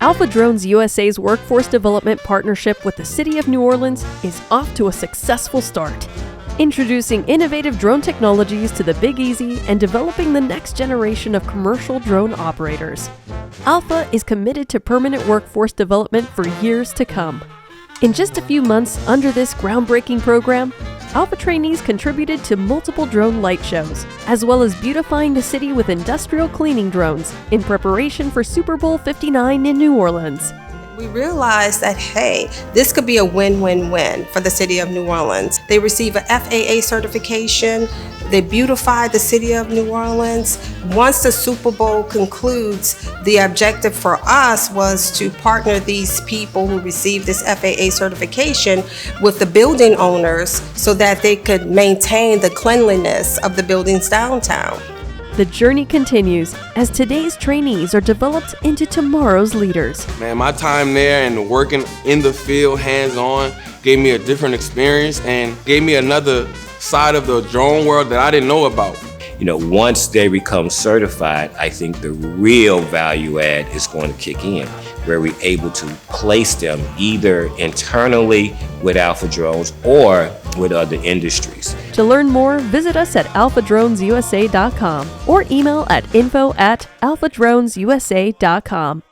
Alpha Drones USA's workforce development partnership with the City of New Orleans is off to a successful start. Introducing innovative drone technologies to the Big Easy and developing the next generation of commercial drone operators. Alpha is committed to permanent workforce development for years to come. In just a few months under this groundbreaking program, Alpha trainees contributed to multiple drone light shows, as well as beautifying the city with industrial cleaning drones in preparation for Super Bowl 59 in New Orleans. We realized that, hey, this could be a win-win-win for the City of New Orleans. They receive a FAA certification. They beautify the City of New Orleans. Once the Super Bowl concludes, the objective for us was to partner these people who received this FAA certification with the building owners so that they could maintain the cleanliness of the buildings downtown. The journey continues as today's trainees are developed into tomorrow's leaders. Man, my time there and working in the field hands-on gave me a different experience and gave me another side of the drone world that I didn't know about. Once they become certified, I think the real value add is going to kick in, where we're able to place them either internally with Alpha Drones or with other industries. To learn more, visit us at alphadronesusa.com or email at info@alphadronesusa.com.